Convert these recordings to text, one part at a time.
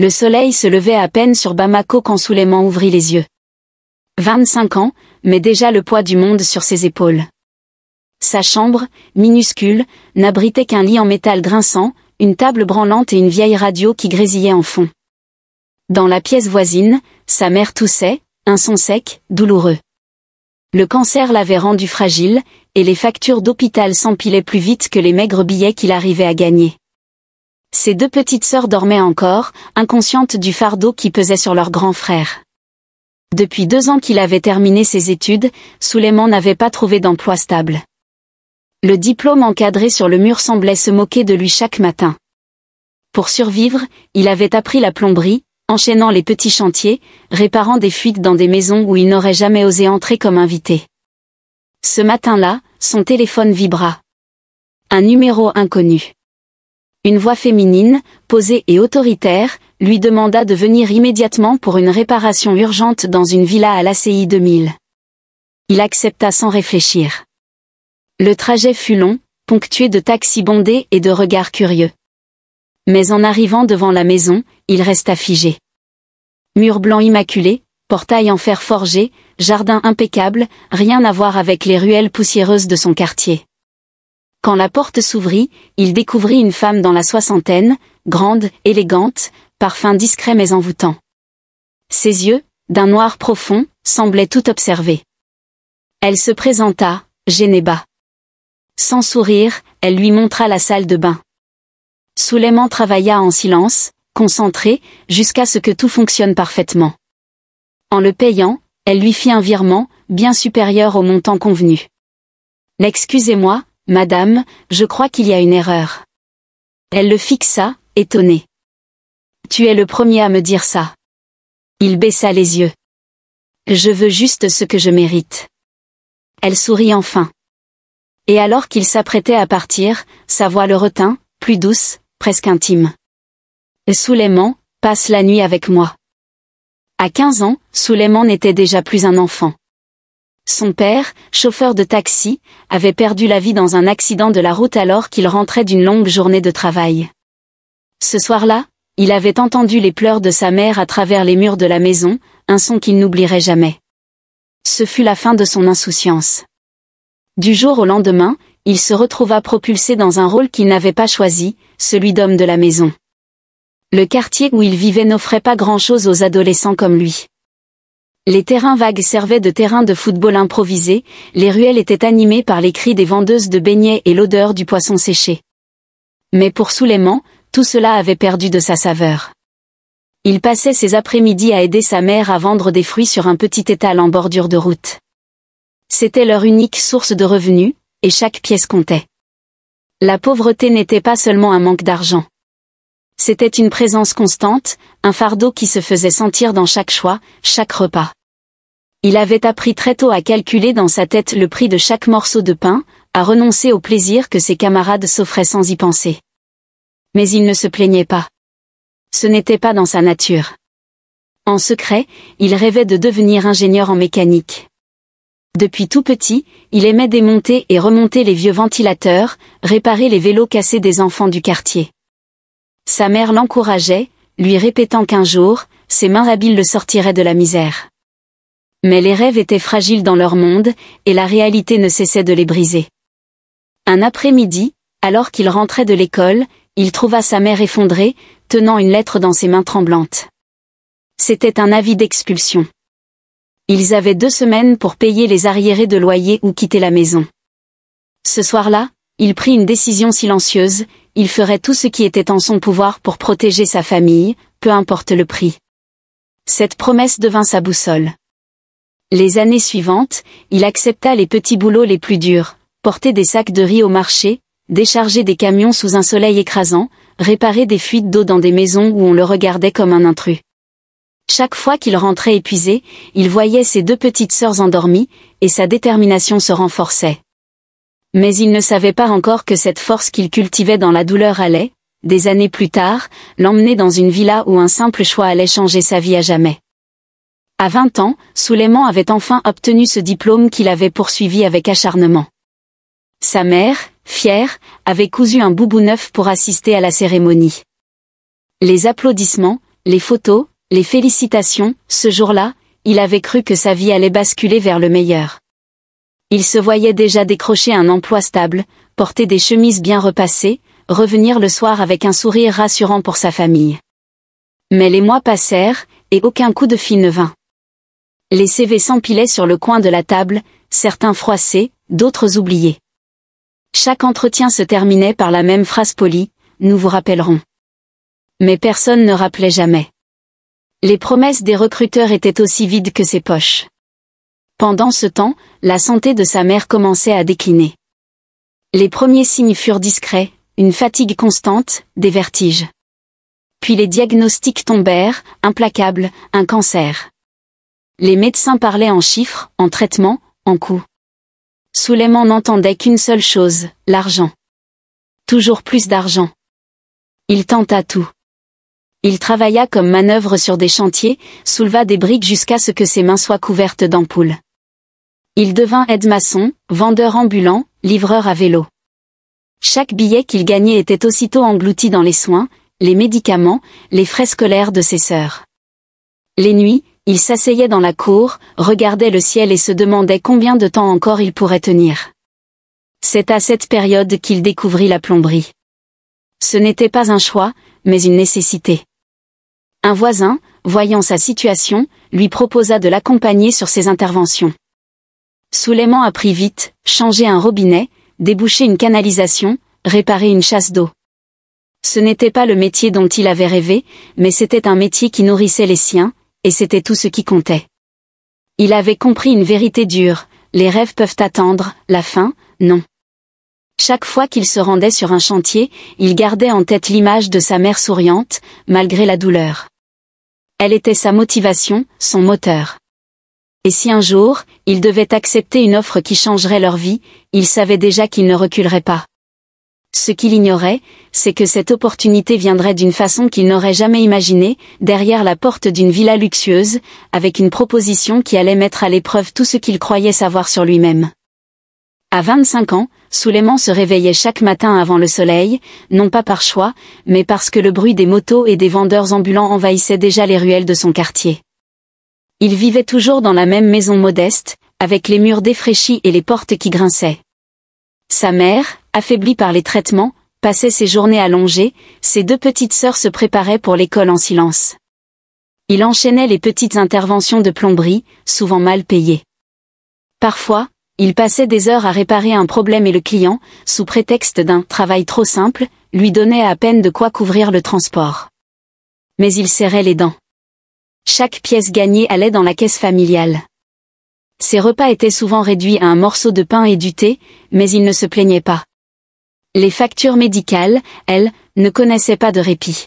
Le soleil se levait à peine sur Bamako quand Souleymane ouvrit les yeux. 25 ans, mais déjà le poids du monde sur ses épaules. Sa chambre, minuscule, n'abritait qu'un lit en métal grinçant, une table branlante et une vieille radio qui grésillait en fond. Dans la pièce voisine, sa mère toussait, un son sec, douloureux. Le cancer l'avait rendu fragile, et les factures d'hôpital s'empilaient plus vite que les maigres billets qu'il arrivait à gagner. Ses deux petites sœurs dormaient encore, inconscientes du fardeau qui pesait sur leur grand frère. Depuis 2 ans qu'il avait terminé ses études, Souleymane n'avait pas trouvé d'emploi stable. Le diplôme encadré sur le mur semblait se moquer de lui chaque matin. Pour survivre, il avait appris la plomberie, enchaînant les petits chantiers, réparant des fuites dans des maisons où il n'aurait jamais osé entrer comme invité. Ce matin-là, son téléphone vibra. Un numéro inconnu. Une voix féminine, posée et autoritaire, lui demanda de venir immédiatement pour une réparation urgente dans une villa à l'ACI 2000. Il accepta sans réfléchir. Le trajet fut long, ponctué de taxis bondés et de regards curieux. Mais en arrivant devant la maison, il resta figé. Mur blanc immaculé, portail en fer forgé, jardin impeccable, rien à voir avec les ruelles poussiéreuses de son quartier. Quand la porte s'ouvrit, il découvrit une femme dans la soixantaine, grande, élégante, parfum discret mais envoûtant. Ses yeux, d'un noir profond, semblaient tout observer. Elle se présenta, Geneba. Sans sourire, elle lui montra la salle de bain. Souleymane travailla en silence, concentré, jusqu'à ce que tout fonctionne parfaitement. En le payant, elle lui fit un virement, bien supérieur au montant convenu. Excusez-moi, madame, je crois qu'il y a une erreur. Elle le fixa, étonnée. Tu es le premier à me dire ça. Il baissa les yeux. Je veux juste ce que je mérite. Elle sourit enfin. Et alors qu'il s'apprêtait à partir, sa voix le retint, plus douce, presque intime. Souleymane, passe la nuit avec moi. À 15 ans, Souleymane n'était déjà plus un enfant. Son père, chauffeur de taxi, avait perdu la vie dans un accident de la route alors qu'il rentrait d'une longue journée de travail. Ce soir-là, il avait entendu les pleurs de sa mère à travers les murs de la maison, un son qu'il n'oublierait jamais. Ce fut la fin de son insouciance. Du jour au lendemain, il se retrouva propulsé dans un rôle qu'il n'avait pas choisi, celui d'homme de la maison. Le quartier où il vivait n'offrait pas grand-chose aux adolescents comme lui. Les terrains vagues servaient de terrain de football improvisé, les ruelles étaient animées par les cris des vendeuses de beignets et l'odeur du poisson séché. Mais pour Souleymane, tout cela avait perdu de sa saveur. Il passait ses après-midi à aider sa mère à vendre des fruits sur un petit étal en bordure de route. C'était leur unique source de revenus, et chaque pièce comptait. La pauvreté n'était pas seulement un manque d'argent. C'était une présence constante, un fardeau qui se faisait sentir dans chaque choix, chaque repas. Il avait appris très tôt à calculer dans sa tête le prix de chaque morceau de pain, à renoncer au plaisir que ses camarades s'offraient sans y penser. Mais il ne se plaignait pas. Ce n'était pas dans sa nature. En secret, il rêvait de devenir ingénieur en mécanique. Depuis tout petit, il aimait démonter et remonter les vieux ventilateurs, réparer les vélos cassés des enfants du quartier. Sa mère l'encourageait, lui répétant qu'un jour, ses mains habiles le sortiraient de la misère. Mais les rêves étaient fragiles dans leur monde, et la réalité ne cessait de les briser. Un après-midi, alors qu'il rentrait de l'école, il trouva sa mère effondrée, tenant une lettre dans ses mains tremblantes. C'était un avis d'expulsion. Ils avaient 2 semaines pour payer les arriérés de loyer ou quitter la maison. Ce soir-là, il prit une décision silencieuse, il ferait tout ce qui était en son pouvoir pour protéger sa famille, peu importe le prix. Cette promesse devint sa boussole. Les années suivantes, il accepta les petits boulots les plus durs, porter des sacs de riz au marché, décharger des camions sous un soleil écrasant, réparer des fuites d'eau dans des maisons où on le regardait comme un intrus. Chaque fois qu'il rentrait épuisé, il voyait ses 2 petites sœurs endormies, et sa détermination se renforçait. Mais il ne savait pas encore que cette force qu'il cultivait dans la douleur allait, des années plus tard, l'emmener dans une villa où un simple choix allait changer sa vie à jamais. À 20 ans, Souleymane avait enfin obtenu ce diplôme qu'il avait poursuivi avec acharnement. Sa mère, fière, avait cousu un boubou neuf pour assister à la cérémonie. Les applaudissements, les photos, les félicitations. Ce jour-là, il avait cru que sa vie allait basculer vers le meilleur. Il se voyait déjà décrocher un emploi stable, porter des chemises bien repassées, revenir le soir avec un sourire rassurant pour sa famille. Mais les mois passèrent, et aucun coup de fil ne vint. Les CV s'empilaient sur le coin de la table, certains froissés, d'autres oubliés. Chaque entretien se terminait par la même phrase polie, « Nous vous rappellerons ». Mais personne ne rappelait jamais. Les promesses des recruteurs étaient aussi vides que ses poches. Pendant ce temps, la santé de sa mère commençait à décliner. Les premiers signes furent discrets, une fatigue constante, des vertiges. Puis les diagnostics tombèrent, implacables, un cancer. Les médecins parlaient en chiffres, en traitements, en coûts. Souleymane n'entendait qu'une seule chose, l'argent. Toujours plus d'argent. Il tenta tout. Il travailla comme manœuvre sur des chantiers, souleva des briques jusqu'à ce que ses mains soient couvertes d'ampoules. Il devint aide-maçon, vendeur ambulant, livreur à vélo. Chaque billet qu'il gagnait était aussitôt englouti dans les soins, les médicaments, les frais scolaires de ses sœurs. Les nuits, il s'asseyait dans la cour, regardait le ciel et se demandait combien de temps encore il pourrait tenir. C'est à cette période qu'il découvrit la plomberie. Ce n'était pas un choix, mais une nécessité. Un voisin, voyant sa situation, lui proposa de l'accompagner sur ses interventions. Souleymane apprit vite, changer un robinet, déboucher une canalisation, réparer une chasse d'eau. Ce n'était pas le métier dont il avait rêvé, mais c'était un métier qui nourrissait les siens, et c'était tout ce qui comptait. Il avait compris une vérité dure, les rêves peuvent attendre, la fin, non. Chaque fois qu'il se rendait sur un chantier, il gardait en tête l'image de sa mère souriante, malgré la douleur. Elle était sa motivation, son moteur. Et si un jour, il devait accepter une offre qui changerait leur vie, il savait déjà qu'il ne reculerait pas. Ce qu'il ignorait, c'est que cette opportunité viendrait d'une façon qu'il n'aurait jamais imaginée, derrière la porte d'une villa luxueuse, avec une proposition qui allait mettre à l'épreuve tout ce qu'il croyait savoir sur lui-même. À 25 ans, Souleymane se réveillait chaque matin avant le soleil, non pas par choix, mais parce que le bruit des motos et des vendeurs ambulants envahissait déjà les ruelles de son quartier. Il vivait toujours dans la même maison modeste, avec les murs défraîchis et les portes qui grinçaient. Sa mère, affaiblie par les traitements, passait ses journées allongées, ses deux petites sœurs se préparaient pour l'école en silence. Il enchaînait les petites interventions de plomberie, souvent mal payées. Parfois, il passait des heures à réparer un problème et le client, sous prétexte d'un travail trop simple, lui donnait à peine de quoi couvrir le transport. Mais il serrait les dents. Chaque pièce gagnée allait dans la caisse familiale. Ses repas étaient souvent réduits à un morceau de pain et du thé, mais il ne se plaignait pas. Les factures médicales, elles, ne connaissaient pas de répit.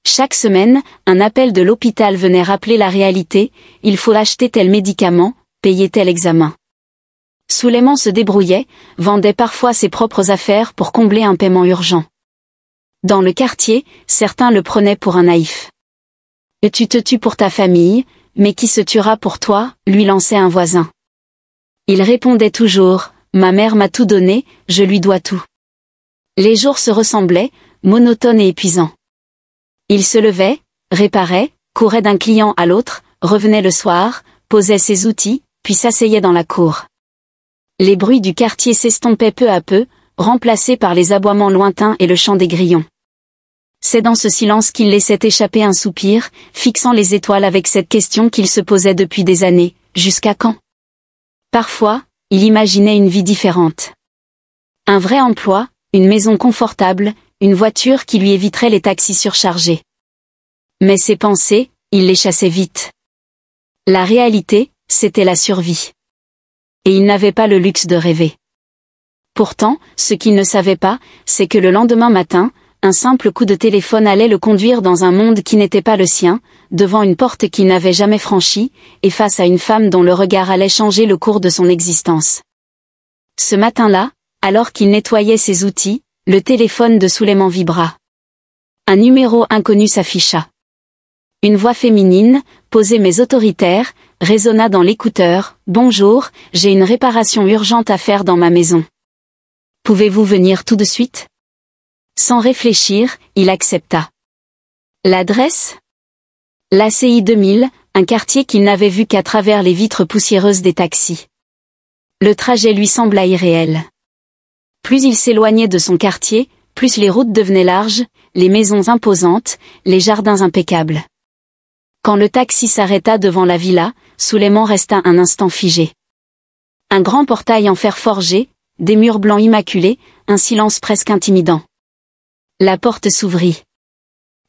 Chaque semaine, un appel de l'hôpital venait rappeler la réalité, il faut acheter tel médicament, payer tel examen. Souleymane se débrouillait, vendait parfois ses propres affaires pour combler un paiement urgent. Dans le quartier, certains le prenaient pour un naïf. « Tu te tues pour ta famille, mais qui se tuera pour toi ?» lui lançait un voisin. Il répondait toujours « Ma mère m'a tout donné, je lui dois tout ». Les jours se ressemblaient, monotones et épuisants. Il se levait, réparait, courait d'un client à l'autre, revenait le soir, posait ses outils, puis s'asseyait dans la cour. Les bruits du quartier s'estompaient peu à peu, remplacés par les aboiements lointains et le chant des grillons. C'est dans ce silence qu'il laissait échapper un soupir, fixant les étoiles avec cette question qu'il se posait depuis des années, jusqu'à quand? Parfois, il imaginait une vie différente. Un vrai emploi, une maison confortable, une voiture qui lui éviterait les taxis surchargés. Mais ses pensées, il les chassait vite. La réalité, c'était la survie. Et il n'avait pas le luxe de rêver. Pourtant, ce qu'il ne savait pas, c'est que le lendemain matin, un simple coup de téléphone allait le conduire dans un monde qui n'était pas le sien, devant une porte qu'il n'avait jamais franchie, et face à une femme dont le regard allait changer le cours de son existence. Ce matin-là, alors qu'il nettoyait ses outils, le téléphone de Souleymane vibra. Un numéro inconnu s'afficha. Une voix féminine, posée mais autoritaire, résonna dans l'écouteur. « Bonjour, j'ai une réparation urgente à faire dans ma maison. Pouvez-vous venir tout de suite ?» Sans réfléchir, il accepta. L'adresse ? L'ACI 2000, un quartier qu'il n'avait vu qu'à travers les vitres poussiéreuses des taxis. Le trajet lui sembla irréel. Plus il s'éloignait de son quartier, plus les routes devenaient larges, les maisons imposantes, les jardins impeccables. Quand le taxi s'arrêta devant la villa, Suleiman resta un instant figé. Un grand portail en fer forgé, des murs blancs immaculés, un silence presque intimidant. La porte s'ouvrit.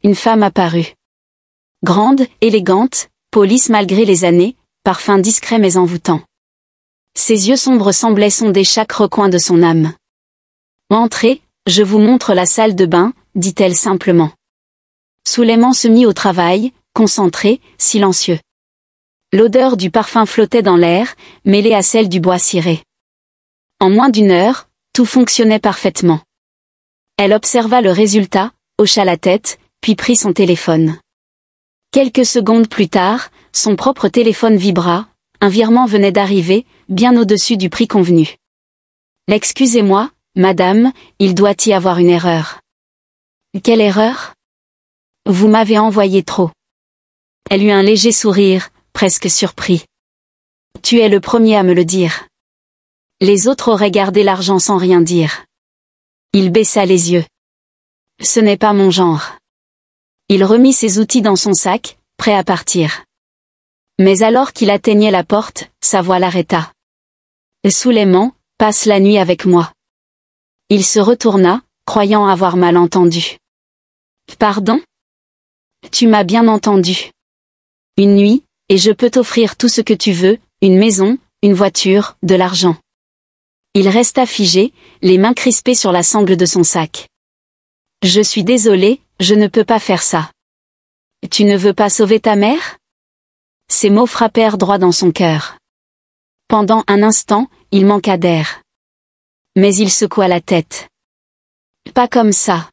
Une femme apparut. Grande, élégante, police malgré les années, parfum discret mais envoûtant. Ses yeux sombres semblaient sonder chaque recoin de son âme. « Entrez, je vous montre la salle de bain », dit-elle simplement. Suleiman se mit au travail, concentré, silencieux. L'odeur du parfum flottait dans l'air, mêlée à celle du bois ciré. En moins d'une heure, tout fonctionnait parfaitement. Elle observa le résultat, hocha la tête, puis prit son téléphone. Quelques secondes plus tard, son propre téléphone vibra, un virement venait d'arriver, bien au-dessus du prix convenu. « Excusez-moi, madame, il doit y avoir une erreur. »« Quelle erreur ? » ?»« Vous m'avez envoyé trop. » Elle eut un léger sourire, presque surpris. « Tu es le premier à me le dire. » Les autres auraient gardé l'argent sans rien dire. Il baissa les yeux. « Ce n'est pas mon genre. » Il remit ses outils dans son sac, prêt à partir. Mais alors qu'il atteignait la porte, sa voix l'arrêta. « Suleiman, passe la nuit avec moi. » Il se retourna, croyant avoir mal entendu. « Pardon ? Tu m'as bien entendu. Une nuit, et je peux t'offrir tout ce que tu veux, une maison, une voiture, de l'argent. » Il resta figé, les mains crispées sur la sangle de son sac. « Je suis désolé, je ne peux pas faire ça. »« Tu ne veux pas sauver ta mère ?» Ces mots frappèrent droit dans son cœur. Pendant un instant, il manqua d'air. Mais il secoua la tête. « Pas comme ça. »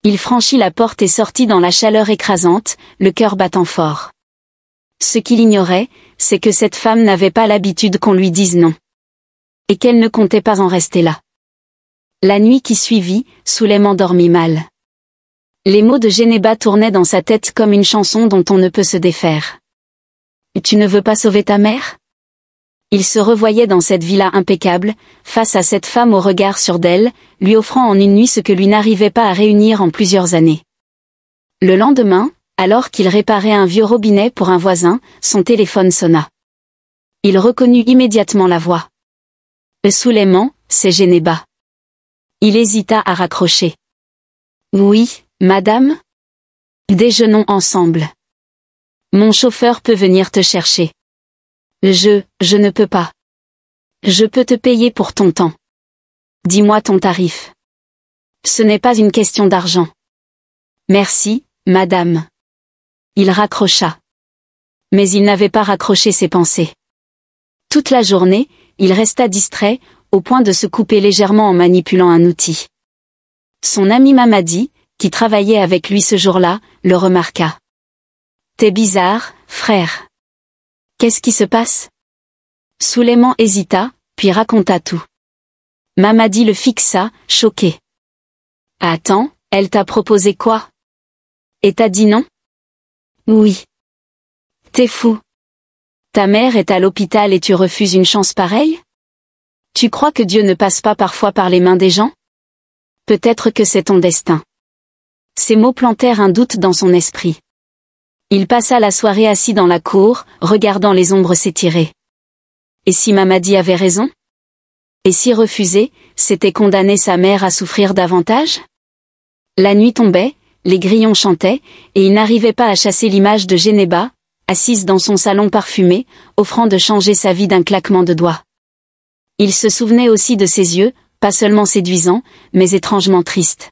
Il franchit la porte et sortit dans la chaleur écrasante, le cœur battant fort. Ce qu'il ignorait, c'est que cette femme n'avait pas l'habitude qu'on lui dise non. Et qu'elle ne comptait pas en rester là. La nuit qui suivit, Suleiman dormit mal. Les mots de Geneba tournaient dans sa tête comme une chanson dont on ne peut se défaire. « Tu ne veux pas sauver ta mère ?» Il se revoyait dans cette villa impeccable, face à cette femme au regard sûr d'elle, lui offrant en une nuit ce que lui n'arrivait pas à réunir en plusieurs années. Le lendemain, alors qu'il réparait un vieux robinet pour un voisin, son téléphone sonna. Il reconnut immédiatement la voix. « Suleiman, c'est Geneba. » Il hésita à raccrocher. « Oui, madame ? Déjeunons ensemble. Mon chauffeur peut venir te chercher. » Je ne peux pas. Je peux te payer pour ton temps. Dis-moi ton tarif. Ce n'est pas une question d'argent. Merci, madame. Il raccrocha. Mais il n'avait pas raccroché ses pensées. Toute la journée, il resta distrait, au point de se couper légèrement en manipulant un outil. Son ami Mamadi, qui travaillait avec lui ce jour-là, le remarqua. « T'es bizarre, frère. Qu'est-ce qui se passe ?» Suleiman hésita, puis raconta tout. Mamadi le fixa, choqué. « Attends, elle t'a proposé quoi ? Et t'as dit non ? » ?»« Oui. »« T'es fou. Ta mère est à l'hôpital et tu refuses une chance pareille ? Tu crois que Dieu ne passe pas parfois par les mains des gens ? Peut-être que c'est ton destin. » Ces mots plantèrent un doute dans son esprit. Il passa la soirée assis dans la cour, regardant les ombres s'étirer. Et si Mamadi avait raison ? Et si refuser, c'était condamner sa mère à souffrir davantage ? La nuit tombait, les grillons chantaient, et il n'arrivait pas à chasser l'image de Geneba, assise dans son salon parfumé, offrant de changer sa vie d'un claquement de doigts. Il se souvenait aussi de ses yeux, pas seulement séduisants, mais étrangement tristes.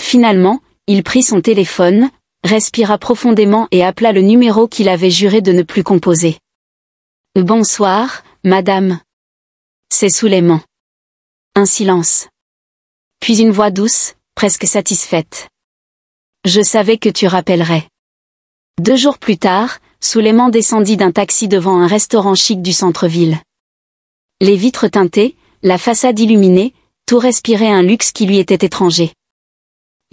Finalement, il prit son téléphone, respira profondément et appela le numéro qu'il avait juré de ne plus composer. « Bonsoir, madame. C'est Suleiman. » Un silence. Puis une voix douce, presque satisfaite. « Je savais que tu rappellerais. » 2 jours plus tard, Suleiman descendit d'un taxi devant un restaurant chic du centre-ville. Les vitres teintées, la façade illuminée, tout respirait un luxe qui lui était étranger.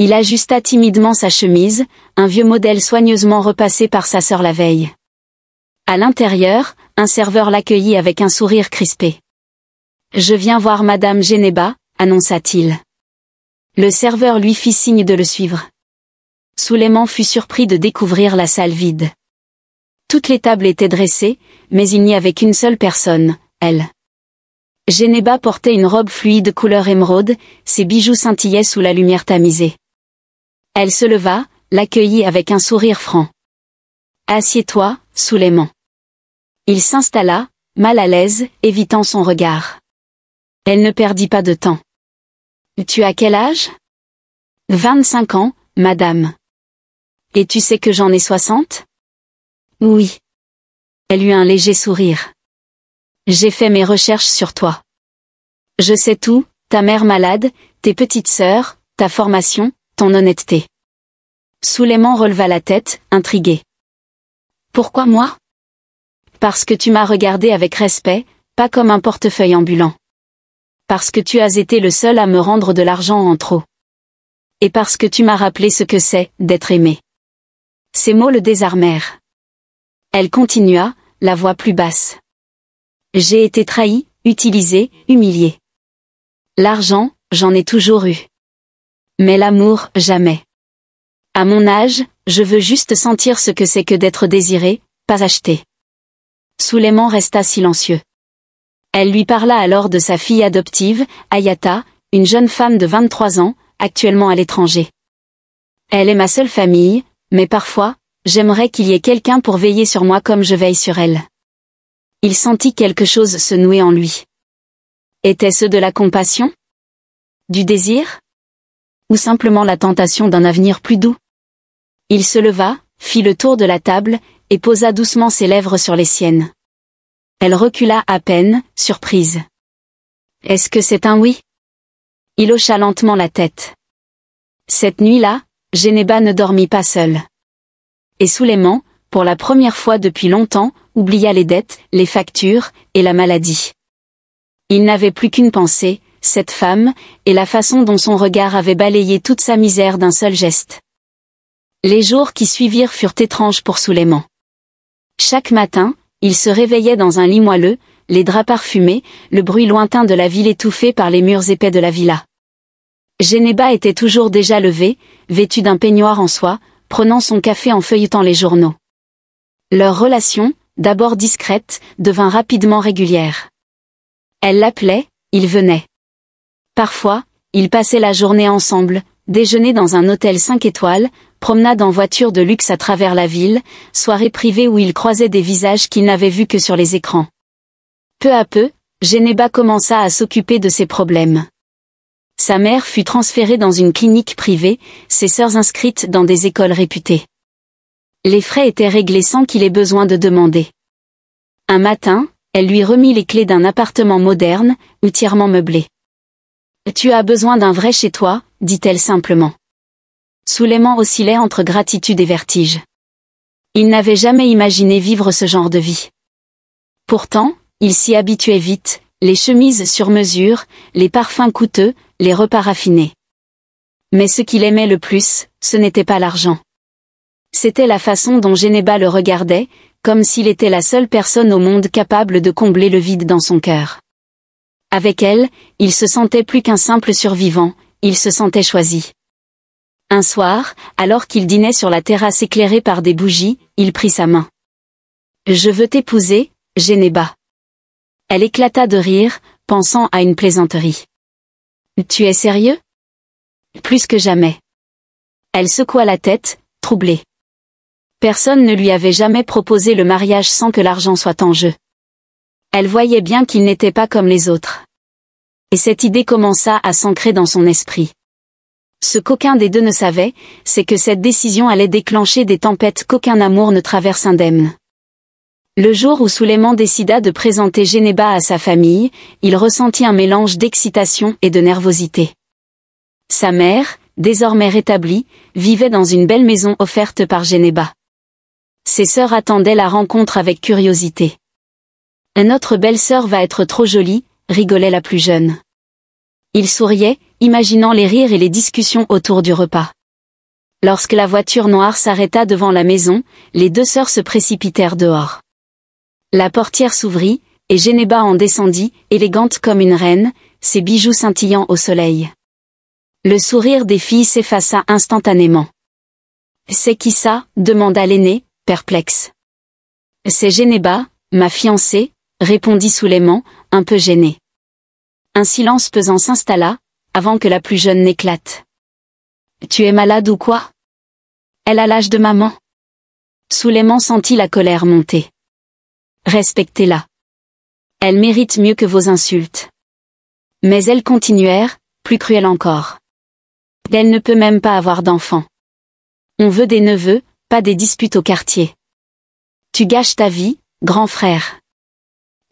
Il ajusta timidement sa chemise, un vieux modèle soigneusement repassé par sa sœur la veille. À l'intérieur, un serveur l'accueillit avec un sourire crispé. « Je viens voir Madame Geneba », annonça-t-il. Le serveur lui fit signe de le suivre. Souleiman fut surpris de découvrir la salle vide. Toutes les tables étaient dressées, mais il n'y avait qu'une seule personne, elle. Geneba portait une robe fluide couleur émeraude, ses bijoux scintillaient sous la lumière tamisée. Elle se leva, l'accueillit avec un sourire franc. « Assieds-toi, Souleiman. » Il s'installa, mal à l'aise, évitant son regard. Elle ne perdit pas de temps. « Tu as quel âge ?»« 25 ans, madame. »« Et tu sais que j'en ai 60 ?»« Oui. » Elle eut un léger sourire. « J'ai fait mes recherches sur toi. Je sais tout, ta mère malade, tes petites sœurs, ta formation, ton honnêteté. » Souleiman releva la tête, intrigué. « Pourquoi moi ? » Parce que tu m'as regardé avec respect, pas comme un portefeuille ambulant. Parce que tu as été le seul à me rendre de l'argent en trop. Et parce que tu m'as rappelé ce que c'est, d'être aimé. Ces mots le désarmèrent. Elle continua, la voix plus basse. J'ai été trahi, utilisé, humilié. L'argent, j'en ai toujours eu. Mais l'amour, jamais. À mon âge, je veux juste sentir ce que c'est que d'être désiré, pas acheté. Souleiman resta silencieux. Elle lui parla alors de sa fille adoptive, Ayata, une jeune femme de 23 ans, actuellement à l'étranger. Elle est ma seule famille, mais parfois, j'aimerais qu'il y ait quelqu'un pour veiller sur moi comme je veille sur elle. Il sentit quelque chose se nouer en lui. Était-ce de la compassion ? Du désir ? Ou simplement la tentation d'un avenir plus doux ? Il se leva, fit le tour de la table, et posa doucement ses lèvres sur les siennes. Elle recula à peine, surprise. « Est-ce que c'est un oui ?» Il hocha lentement la tête. Cette nuit-là, Geneba ne dormit pas seule. Et Souleiman, pour la première fois depuis longtemps, oublia les dettes, les factures, et la maladie. Il n'avait plus qu'une pensée, cette femme, et la façon dont son regard avait balayé toute sa misère d'un seul geste. Les jours qui suivirent furent étranges pour Souleiman. Chaque matin, il se réveillait dans un lit moelleux, les draps parfumés, le bruit lointain de la ville étouffé par les murs épais de la villa. Geneba était toujours déjà levée, vêtue d'un peignoir en soie, prenant son café en feuilletant les journaux. Leur relation, d'abord discrète, devint rapidement régulière. Elle l'appelait, il venait. Parfois, ils passaient la journée ensemble, déjeuner dans un hôtel 5 étoiles, promenade en voiture de luxe à travers la ville, soirée privée où il croisait des visages qu'il n'avait vus que sur les écrans. Peu à peu, Geneba commença à s'occuper de ses problèmes. Sa mère fut transférée dans une clinique privée, ses sœurs inscrites dans des écoles réputées. Les frais étaient réglés sans qu'il ait besoin de demander. Un matin, elle lui remit les clés d'un appartement moderne, entièrement meublé. « Tu as besoin d'un vrai chez toi », dit-elle simplement. Souleiman oscillait entre gratitude et vertige. Il n'avait jamais imaginé vivre ce genre de vie. Pourtant, il s'y habituait vite, les chemises sur mesure, les parfums coûteux, les repas raffinés. Mais ce qu'il aimait le plus, ce n'était pas l'argent. C'était la façon dont Geneba le regardait, comme s'il était la seule personne au monde capable de combler le vide dans son cœur. Avec elle, il se sentait plus qu'un simple survivant, il se sentait choisi. Un soir, alors qu'il dînait sur la terrasse éclairée par des bougies, il prit sa main. « Je veux t'épouser, Geneba. » Elle éclata de rire, pensant à une plaisanterie. « Tu es sérieux ? » Plus que jamais. Elle secoua la tête, troublée. Personne ne lui avait jamais proposé le mariage sans que l'argent soit en jeu. Elle voyait bien qu'il n'était pas comme les autres. Et cette idée commença à s'ancrer dans son esprit. Ce qu'aucun des deux ne savait, c'est que cette décision allait déclencher des tempêtes qu'aucun amour ne traverse indemne. Le jour où Souleiman décida de présenter Geneba à sa famille, il ressentit un mélange d'excitation et de nervosité. Sa mère, désormais rétablie, vivait dans une belle maison offerte par Geneba. Ses sœurs attendaient la rencontre avec curiosité. « Notre belle-sœur va être trop jolie », rigolait la plus jeune. Il souriait, imaginant les rires et les discussions autour du repas. Lorsque la voiture noire s'arrêta devant la maison, les deux sœurs se précipitèrent dehors. La portière s'ouvrit, et Genéba en descendit, élégante comme une reine, ses bijoux scintillant au soleil. Le sourire des filles s'effaça instantanément. « C'est qui ça ?» demanda l'aînée, perplexe. « C'est Genéba, ma fiancée », répondit Sulayman, un peu gêné. Un silence pesant s'installa, avant que la plus jeune n'éclate. « Tu es malade ou quoi ? Elle a l'âge de maman. » Sulayman sentit la colère monter. « Respectez-la. Elle mérite mieux que vos insultes. » Mais elles continuèrent, plus cruelles encore. « Elle ne peut même pas avoir d'enfants. On veut des neveux, pas des disputes au quartier. Tu gâches ta vie, grand frère. »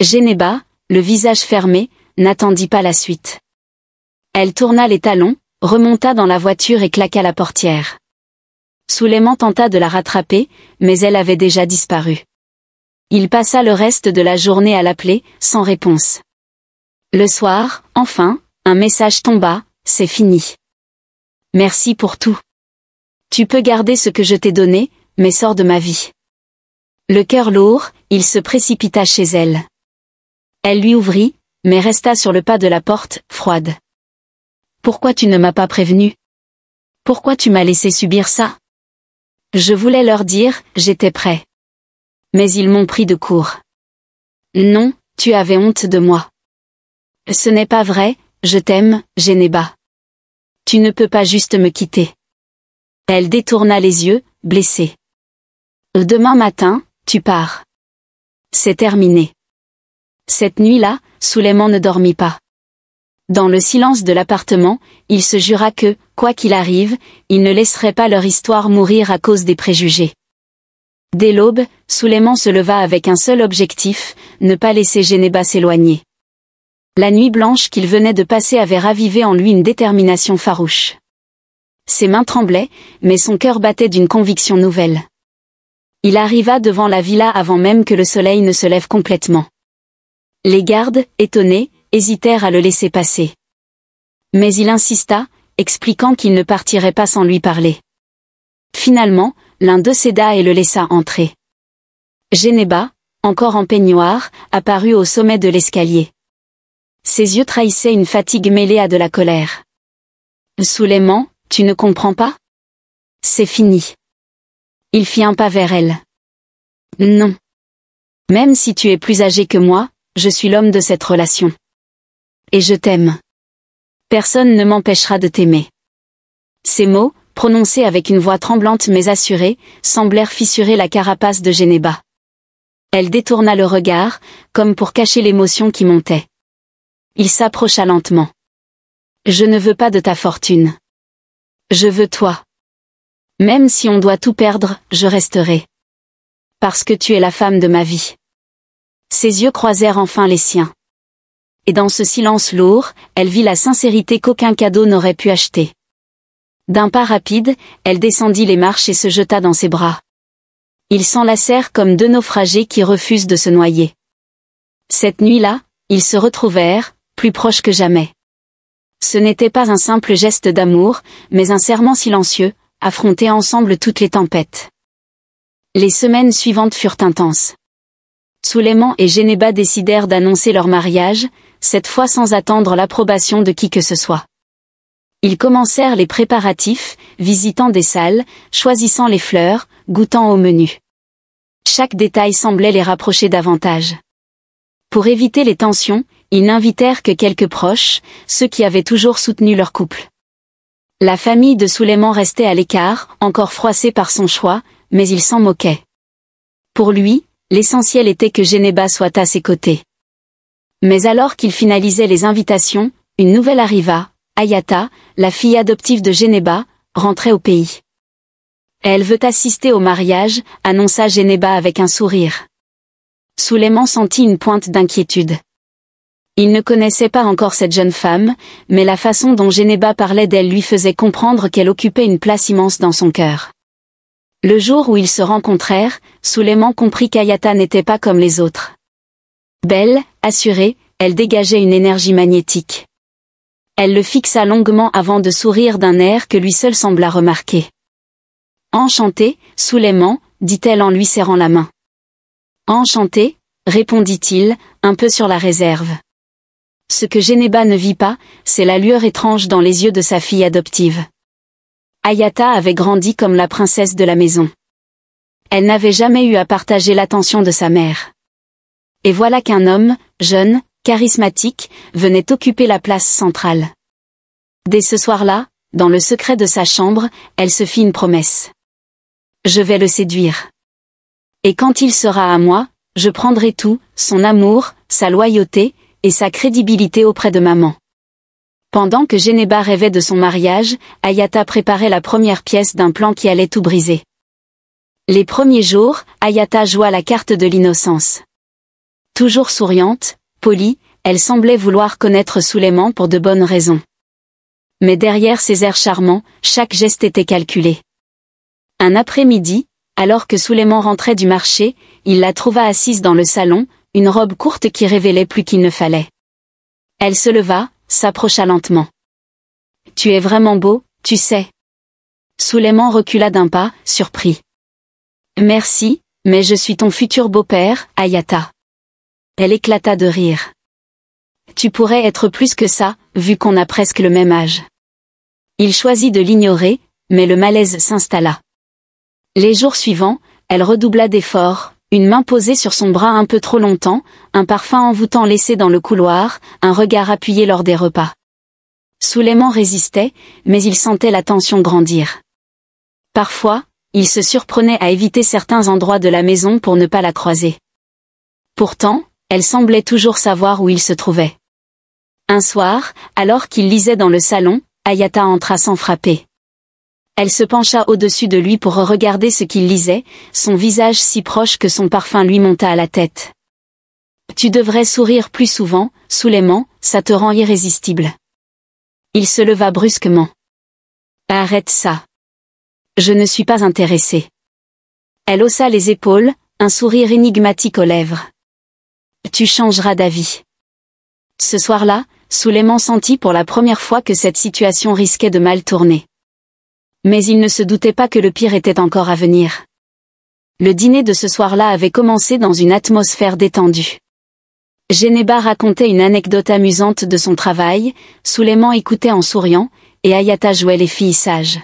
Genéba, le visage fermé, n'attendit pas la suite. Elle tourna les talons, remonta dans la voiture et claqua la portière. Sulayman tenta de la rattraper, mais elle avait déjà disparu. Il passa le reste de la journée à l'appeler, sans réponse. Le soir, enfin, un message tomba, « C'est fini. Merci pour tout. Tu peux garder ce que je t'ai donné, mais sors de ma vie. » Le cœur lourd, il se précipita chez elle. Elle lui ouvrit, mais resta sur le pas de la porte, froide. « Pourquoi tu ne m'as pas prévenu ? Pourquoi tu m'as laissé subir ça ? Je voulais leur dire, j'étais prêt. Mais ils m'ont pris de court. Non, tu avais honte de moi. Ce n'est pas vrai, je t'aime, Genéba. Tu ne peux pas juste me quitter. » Elle détourna les yeux, blessée. « Demain matin, tu pars. C'est terminé. » Cette nuit-là, Sulayman ne dormit pas. Dans le silence de l'appartement, il se jura que, quoi qu'il arrive, il ne laisserait pas leur histoire mourir à cause des préjugés. Dès l'aube, Sulayman se leva avec un seul objectif, ne pas laisser Genéba s'éloigner. La nuit blanche qu'il venait de passer avait ravivé en lui une détermination farouche. Ses mains tremblaient, mais son cœur battait d'une conviction nouvelle. Il arriva devant la villa avant même que le soleil ne se lève complètement. Les gardes, étonnés, hésitèrent à le laisser passer. Mais il insista, expliquant qu'il ne partirait pas sans lui parler. Finalement, l'un d'eux céda et le laissa entrer. Genéba, encore en peignoir, apparut au sommet de l'escalier. Ses yeux trahissaient une fatigue mêlée à de la colère. « Sulayman, tu ne comprends pas ? C'est fini. » Il fit un pas vers elle. « Non. Même si tu es plus âgé que moi, je suis l'homme de cette relation. Et je t'aime. Personne ne m'empêchera de t'aimer. » Ces mots, prononcés avec une voix tremblante mais assurée, semblèrent fissurer la carapace de Genéba. Elle détourna le regard, comme pour cacher l'émotion qui montait. Il s'approcha lentement. « Je ne veux pas de ta fortune. Je veux toi. Même si on doit tout perdre, je resterai. Parce que tu es la femme de ma vie. » Ses yeux croisèrent enfin les siens. Et dans ce silence lourd, elle vit la sincérité qu'aucun cadeau n'aurait pu acheter. D'un pas rapide, elle descendit les marches et se jeta dans ses bras. Ils s'enlacèrent comme deux naufragés qui refusent de se noyer. Cette nuit-là, ils se retrouvèrent, plus proches que jamais. Ce n'était pas un simple geste d'amour, mais un serment silencieux, affronter ensemble toutes les tempêtes. Les semaines suivantes furent intenses. Sulayman et Genéba décidèrent d'annoncer leur mariage, cette fois sans attendre l'approbation de qui que ce soit. Ils commencèrent les préparatifs, visitant des salles, choisissant les fleurs, goûtant au menu. Chaque détail semblait les rapprocher davantage. Pour éviter les tensions, ils n'invitèrent que quelques proches, ceux qui avaient toujours soutenu leur couple. La famille de Sulayman restait à l'écart, encore froissée par son choix, mais il s'en moquait. Pour lui, l'essentiel était que Genéba soit à ses côtés. Mais alors qu'il finalisait les invitations, une nouvelle arriva, Hayata, la fille adoptive de Genéba, rentrait au pays. Elle veut assister au mariage, annonça Genéba avec un sourire. Sulayman sentit une pointe d'inquiétude. Il ne connaissait pas encore cette jeune femme, mais la façon dont Genéba parlait d'elle lui faisait comprendre qu'elle occupait une place immense dans son cœur. Le jour où ils se rencontrèrent, Sulayman comprit qu'Hayata n'était pas comme les autres. Belle, assurée, elle dégageait une énergie magnétique. Elle le fixa longuement avant de sourire d'un air que lui seul sembla remarquer. Enchanté, Souleymane, dit-elle en lui serrant la main. Enchanté, répondit-il, un peu sur la réserve. Ce que Genéba ne vit pas, c'est la lueur étrange dans les yeux de sa fille adoptive. Hayata avait grandi comme la princesse de la maison. Elle n'avait jamais eu à partager l'attention de sa mère. Et voilà qu'un homme, jeune, charismatique, venait occuper la place centrale. Dès ce soir-là, dans le secret de sa chambre, elle se fit une promesse. Je vais le séduire. Et quand il sera à moi, je prendrai tout, son amour, sa loyauté, et sa crédibilité auprès de maman. Pendant que Genéba rêvait de son mariage, Hayata préparait la première pièce d'un plan qui allait tout briser. Les premiers jours, Hayata joua la carte de l'innocence. Toujours souriante, polie, elle semblait vouloir connaître Souleymane pour de bonnes raisons. Mais derrière ses airs charmants, chaque geste était calculé. Un après-midi, alors que Souleymane rentrait du marché, il la trouva assise dans le salon, une robe courte qui révélait plus qu'il ne fallait. Elle se leva, s'approcha lentement. « Tu es vraiment beau, tu sais. » Souleymane recula d'un pas, surpris. « Merci, mais je suis ton futur beau-père, Hayata. » Elle éclata de rire. « Tu pourrais être plus que ça, vu qu'on a presque le même âge. » Il choisit de l'ignorer, mais le malaise s'installa. Les jours suivants, elle redoubla d'efforts, une main posée sur son bras un peu trop longtemps, un parfum envoûtant laissé dans le couloir, un regard appuyé lors des repas. Souleymane résistait, mais il sentait la tension grandir. Parfois, il se surprenait à éviter certains endroits de la maison pour ne pas la croiser. Pourtant, elle semblait toujours savoir où il se trouvait. Un soir, alors qu'il lisait dans le salon, Hayata entra sans frapper. Elle se pencha au-dessus de lui pour regarder ce qu'il lisait, son visage si proche que son parfum lui monta à la tête. « Tu devrais sourire plus souvent, Souleymane, ça te rend irrésistible. » Il se leva brusquement. « Arrête ça. Je ne suis pas intéressée. » Elle haussa les épaules, un sourire énigmatique aux lèvres. « Tu changeras d'avis. » Ce soir-là, Souleymane sentit pour la première fois que cette situation risquait de mal tourner. Mais il ne se doutait pas que le pire était encore à venir. Le dîner de ce soir-là avait commencé dans une atmosphère détendue. Genéba racontait une anecdote amusante de son travail, Souleymane écoutait en souriant, et Hayata jouait les filles sages.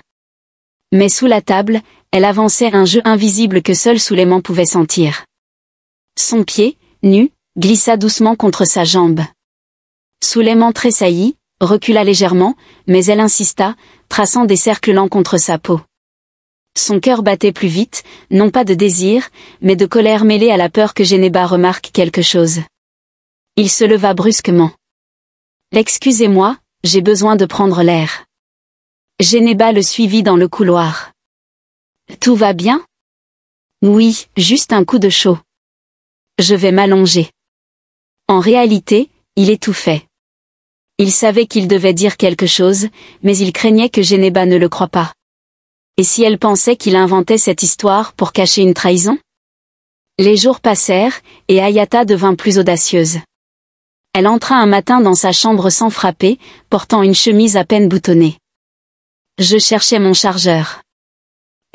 Mais sous la table, elle avançait un jeu invisible que seul Souleymane pouvait sentir. Son pied, nu, glissa doucement contre sa jambe. Souleymane tressaillit, recula légèrement, mais elle insista, traçant des cercles lents contre sa peau. Son cœur battait plus vite, non pas de désir, mais de colère mêlée à la peur que Genéba remarque quelque chose. Il se leva brusquement. « Excusez-moi, j'ai besoin de prendre l'air. » Genéba le suivit dans le couloir. « Tout va bien ? » ?»« Oui, juste un coup de chaud. Je vais m'allonger. » En réalité, il étouffait. Il savait qu'il devait dire quelque chose, mais il craignait que Genéba ne le croie pas. Et si elle pensait qu'il inventait cette histoire pour cacher une trahison ? Les jours passèrent, et Hayata devint plus audacieuse. Elle entra un matin dans sa chambre sans frapper, portant une chemise à peine boutonnée. « Je cherchais mon chargeur. »«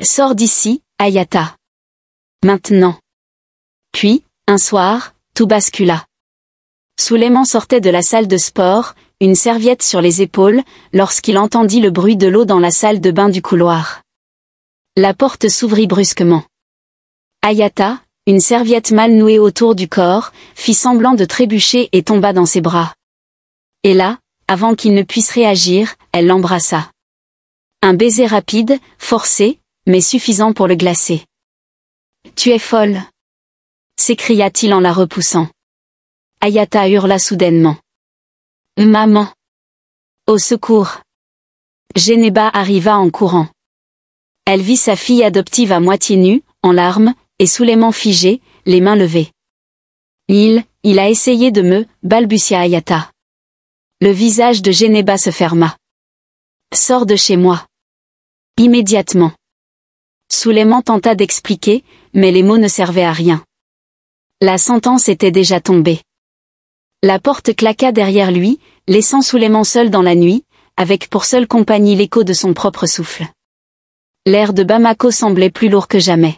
Sors d'ici, Hayata. Maintenant. » Puis, un soir, tout bascula. Souleymane sortait de la salle de sport, une serviette sur les épaules, lorsqu'il entendit le bruit de l'eau dans la salle de bain du couloir. La porte s'ouvrit brusquement. Hayata, une serviette mal nouée autour du corps, fit semblant de trébucher et tomba dans ses bras. Et là, avant qu'il ne puisse réagir, elle l'embrassa. Un baiser rapide, forcé, mais suffisant pour le glacer. « Tu es folle !» s'écria-t-il en la repoussant. Hayata hurla soudainement. « Maman ! Au secours !» Genéba arriva en courant. Elle vit sa fille adoptive à moitié nue, en larmes, et Souleymane figé, les mains levées. « Il a essayé de me, » balbutia Hayata. Le visage de Genéba se ferma. « Sors de chez moi. » Immédiatement. Souleymane tenta d'expliquer, mais les mots ne servaient à rien. La sentence était déjà tombée. La porte claqua derrière lui, laissant Souleymane seul dans la nuit, avec pour seule compagnie l'écho de son propre souffle. L'air de Bamako semblait plus lourd que jamais.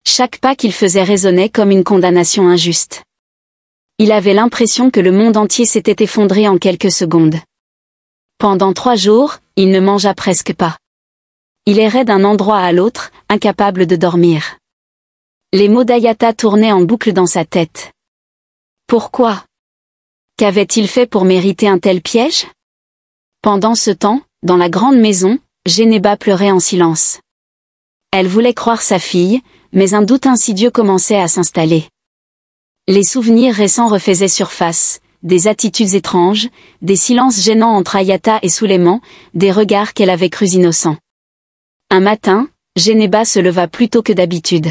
Chaque pas qu'il faisait résonnait comme une condamnation injuste. Il avait l'impression que le monde entier s'était effondré en quelques secondes. Pendant 3 jours, il ne mangea presque pas. Il errait d'un endroit à l'autre, incapable de dormir. Les mots d'Ayata tournaient en boucle dans sa tête. Pourquoi? Qu'avait-il fait pour mériter un tel piège? Pendant ce temps, dans la grande maison, Geneba pleurait en silence. Elle voulait croire sa fille, mais un doute insidieux commençait à s'installer. Les souvenirs récents refaisaient surface, des attitudes étranges, des silences gênants entre Ayata et Suleiman, des regards qu'elle avait crus innocents. Un matin, Geneba se leva plus tôt que d'habitude.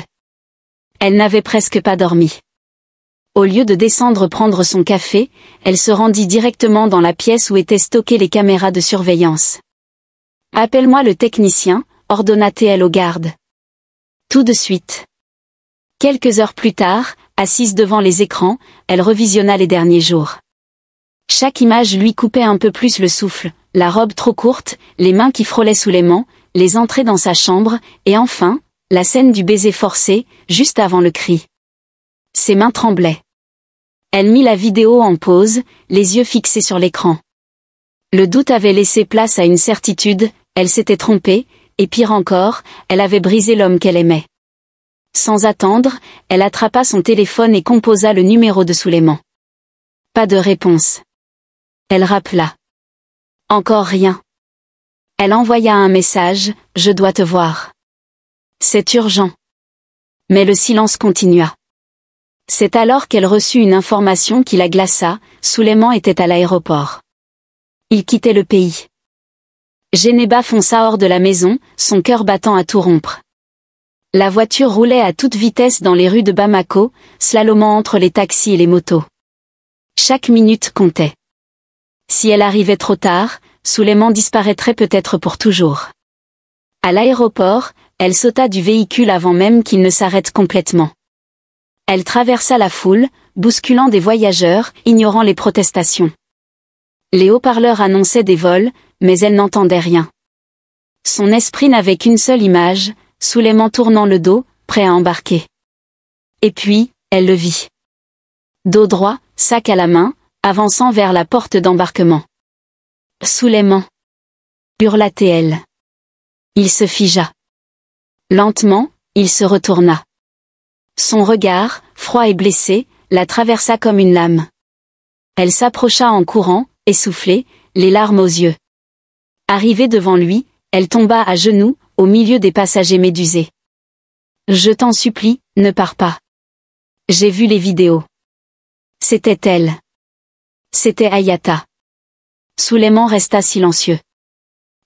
Elle n'avait presque pas dormi. Au lieu de descendre prendre son café, elle se rendit directement dans la pièce où étaient stockées les caméras de surveillance. « Appelle-moi le technicien », ordonna-t-elle au garde. Tout de suite. Quelques heures plus tard, assise devant les écrans, elle revisionna les derniers jours. Chaque image lui coupait un peu plus le souffle, la robe trop courte, les mains qui frôlaient Suleiman, les entrées dans sa chambre, et enfin, la scène du baiser forcé, juste avant le cri. Ses mains tremblaient. Elle mit la vidéo en pause, les yeux fixés sur l'écran. Le doute avait laissé place à une certitude, elle s'était trompée, et pire encore, elle avait brisé l'homme qu'elle aimait. Sans attendre, elle attrapa son téléphone et composa le numéro de Suleiman. Pas de réponse. Elle rappela. Encore rien. Elle envoya un message, « Je dois te voir. C'est urgent. » Mais le silence continua. C'est alors qu'elle reçut une information qui la glaça, Suleiman était à l'aéroport. Il quittait le pays. Geneba fonça hors de la maison, son cœur battant à tout rompre. La voiture roulait à toute vitesse dans les rues de Bamako, slalomant entre les taxis et les motos. Chaque minute comptait. Si elle arrivait trop tard, Suleiman disparaîtrait peut-être pour toujours. À l'aéroport, elle sauta du véhicule avant même qu'il ne s'arrête complètement. Elle traversa la foule, bousculant des voyageurs, ignorant les protestations. Les haut-parleurs annonçaient des vols, mais elle n'entendait rien. Son esprit n'avait qu'une seule image, Suleiman tournant le dos, prêt à embarquer. Et puis, elle le vit. Dos droit, sac à la main, avançant vers la porte d'embarquement. « Suleiman » hurla-t-elle. Il se figea. Lentement, il se retourna. Son regard, froid et blessé, la traversa comme une lame. Elle s'approcha en courant, essoufflée, les larmes aux yeux. Arrivée devant lui, elle tomba à genoux, au milieu des passagers médusés. « Je t'en supplie, ne pars pas. J'ai vu les vidéos. » C'était elle. C'était Ayata. Suleiman resta silencieux.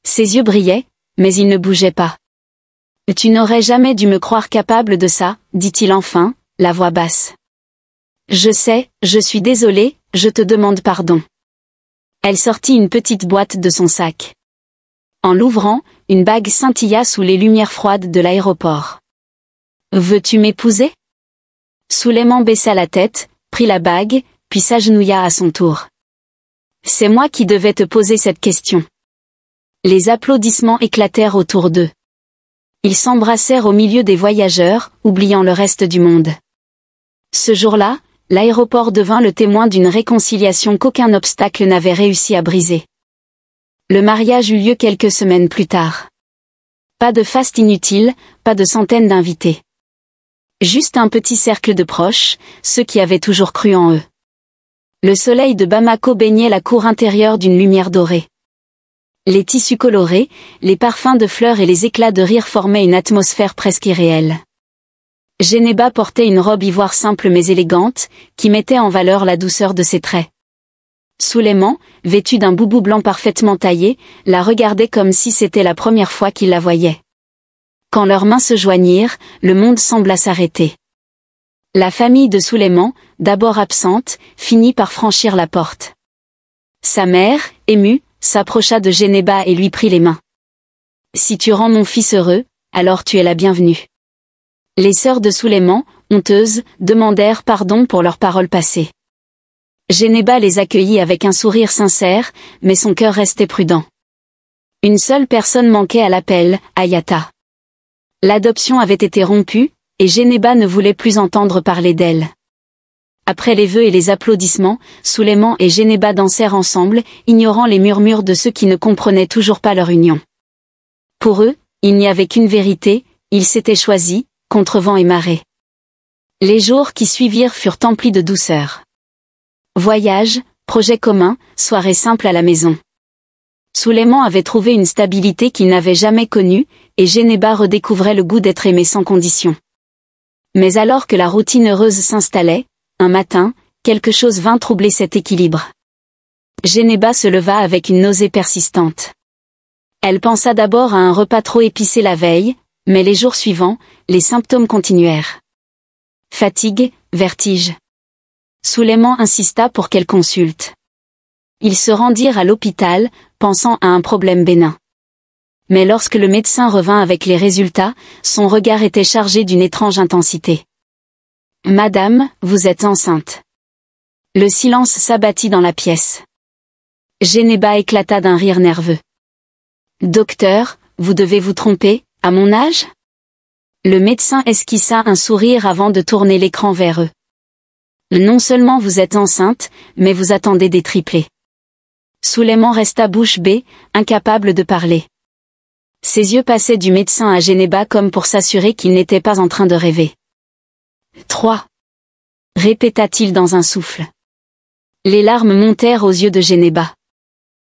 Ses yeux brillaient, mais il ne bougeait pas. « Tu n'aurais jamais dû me croire capable de ça, » dit-il enfin, la voix basse. « Je sais, je suis désolée, je te demande pardon. » Elle sortit une petite boîte de son sac. En l'ouvrant, une bague scintilla sous les lumières froides de l'aéroport. « Veux-tu m'épouser ?» Suleiman baissa la tête, prit la bague, puis s'agenouilla à son tour. « C'est moi qui devais te poser cette question. » Les applaudissements éclatèrent autour d'eux. Ils s'embrassèrent au milieu des voyageurs, oubliant le reste du monde. Ce jour-là, l'aéroport devint le témoin d'une réconciliation qu'aucun obstacle n'avait réussi à briser. Le mariage eut lieu quelques semaines plus tard. Pas de faste inutile, pas de centaines d'invités. Juste un petit cercle de proches, ceux qui avaient toujours cru en eux. Le soleil de Bamako baignait la cour intérieure d'une lumière dorée. Les tissus colorés, les parfums de fleurs et les éclats de rire formaient une atmosphère presque irréelle. Geneba portait une robe ivoire simple mais élégante, qui mettait en valeur la douceur de ses traits. Suleiman, vêtu d'un boubou blanc parfaitement taillé, la regardait comme si c'était la première fois qu'il la voyait. Quand leurs mains se joignirent, le monde sembla s'arrêter. La famille de Suleiman, d'abord absente, finit par franchir la porte. Sa mère, émue, s'approcha de Geneba et lui prit les mains. « Si tu rends mon fils heureux, alors tu es la bienvenue. » Les sœurs de Suleiman, honteuses, demandèrent pardon pour leurs paroles passées. Geneba les accueillit avec un sourire sincère, mais son cœur restait prudent. Une seule personne manquait à l'appel, Ayata. L'adoption avait été rompue, et Genéba ne voulait plus entendre parler d'elle. Après les vœux et les applaudissements, Souleymane et Genéba dansèrent ensemble, ignorant les murmures de ceux qui ne comprenaient toujours pas leur union. Pour eux, il n'y avait qu'une vérité, ils s'étaient choisis, contre vent et marée. Les jours qui suivirent furent emplis de douceur. Voyage, projet commun, soirée simple à la maison. Souleymane avait trouvé une stabilité qu'il n'avait jamais connue, et Genéba redécouvrait le goût d'être aimé sans condition. Mais alors que la routine heureuse s'installait, un matin, quelque chose vint troubler cet équilibre. Genéba se leva avec une nausée persistante. Elle pensa d'abord à un repas trop épicé la veille, mais les jours suivants, les symptômes continuèrent. Fatigue, vertige. Souleymane insista pour qu'elle consulte. Ils se rendirent à l'hôpital, pensant à un problème bénin. Mais lorsque le médecin revint avec les résultats, son regard était chargé d'une étrange intensité. « Madame, vous êtes enceinte. » Le silence s'abattit dans la pièce. Genéba éclata d'un rire nerveux. « Docteur, vous devez vous tromper, à mon âge ?» Le médecin esquissa un sourire avant de tourner l'écran vers eux. « Non seulement vous êtes enceinte, mais vous attendez des triplés. » Souleymane resta bouche bée, incapable de parler. Ses yeux passaient du médecin à Genéba comme pour s'assurer qu'il n'était pas en train de rêver. « 3. » répéta-t-il dans un souffle. Les larmes montèrent aux yeux de Genéba.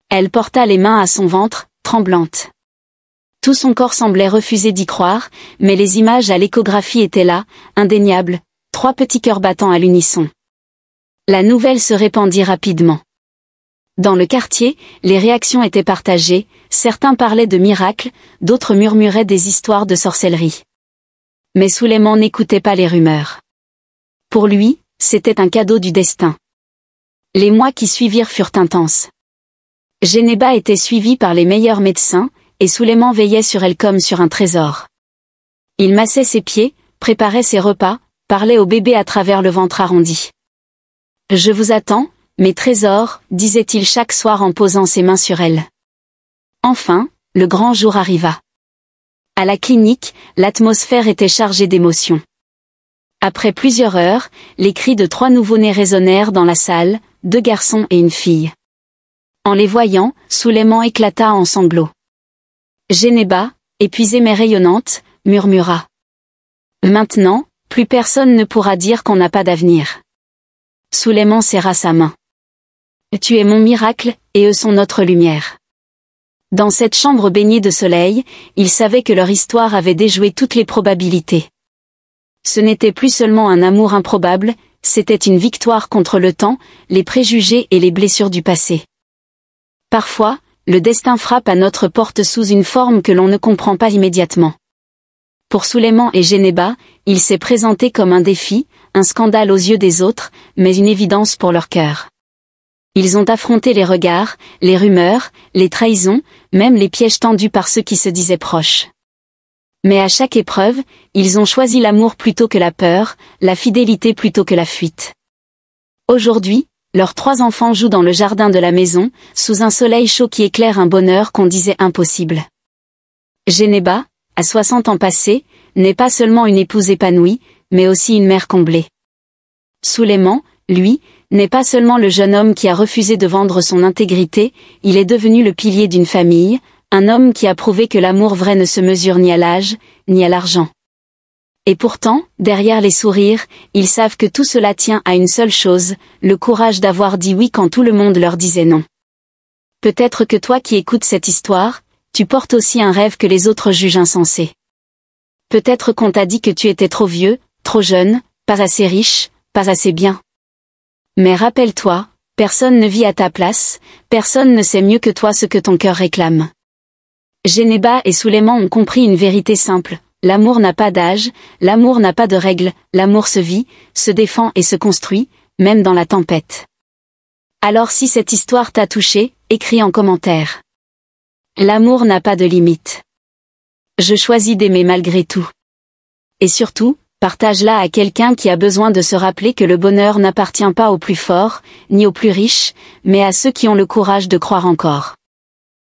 Elle porta les mains à son ventre, tremblante. Tout son corps semblait refuser d'y croire, mais les images à l'échographie étaient là, indéniables, 3 petits cœurs battant à l'unisson. La nouvelle se répandit rapidement. Dans le quartier, les réactions étaient partagées, certains parlaient de miracles, d'autres murmuraient des histoires de sorcellerie. Mais Souleymane n'écoutait pas les rumeurs. Pour lui, c'était un cadeau du destin. Les mois qui suivirent furent intenses. Genéba était suivie par les meilleurs médecins, et Souleymane veillait sur elle comme sur un trésor. Il massait ses pieds, préparait ses repas, parlait au bébé à travers le ventre arrondi. « Je vous attends, mes trésors, » disait-il chaque soir en posant ses mains sur elle. Enfin, le grand jour arriva. À la clinique, l'atmosphère était chargée d'émotions. Après plusieurs heures, les cris de 3 nouveau-nés résonnèrent dans la salle, 2 garçons et une fille. En les voyant, Souleymane éclata en sanglots. Genéba, épuisée mais rayonnante, murmura. « Maintenant, plus personne ne pourra dire qu'on n'a pas d'avenir. » Souleymane serra sa main. « Tu es mon miracle, et eux sont notre lumière. » Dans cette chambre baignée de soleil, ils savaient que leur histoire avait déjoué toutes les probabilités. Ce n'était plus seulement un amour improbable, c'était une victoire contre le temps, les préjugés et les blessures du passé. Parfois, le destin frappe à notre porte sous une forme que l'on ne comprend pas immédiatement. Pour Souleymane et Genéba, il s'est présenté comme un défi, un scandale aux yeux des autres, mais une évidence pour leur cœur. Ils ont affronté les regards, les rumeurs, les trahisons, même les pièges tendus par ceux qui se disaient proches. Mais à chaque épreuve, ils ont choisi l'amour plutôt que la peur, la fidélité plutôt que la fuite. Aujourd'hui, leurs 3 enfants jouent dans le jardin de la maison, sous un soleil chaud qui éclaire un bonheur qu'on disait impossible. Genéba, à 60 ans passés, n'est pas seulement une épouse épanouie, mais aussi une mère comblée. Souleymane, lui, n'est pas seulement le jeune homme qui a refusé de vendre son intégrité, il est devenu le pilier d'une famille, un homme qui a prouvé que l'amour vrai ne se mesure ni à l'âge, ni à l'argent. Et pourtant, derrière les sourires, ils savent que tout cela tient à une seule chose, le courage d'avoir dit oui quand tout le monde leur disait non. Peut-être que toi qui écoutes cette histoire, tu portes aussi un rêve que les autres jugent insensé. Peut-être qu'on t'a dit que tu étais trop vieux, trop jeune, pas assez riche, pas assez bien. Mais rappelle-toi, personne ne vit à ta place, personne ne sait mieux que toi ce que ton cœur réclame. Genéba et Souleymane ont compris une vérité simple, l'amour n'a pas d'âge, l'amour n'a pas de règles, l'amour se vit, se défend et se construit, même dans la tempête. Alors si cette histoire t'a touché, écris en commentaire. L'amour n'a pas de limite. Je choisis d'aimer malgré tout. Et surtout, partage-la à quelqu'un qui a besoin de se rappeler que le bonheur n'appartient pas aux plus forts, ni aux plus riches, mais à ceux qui ont le courage de croire encore.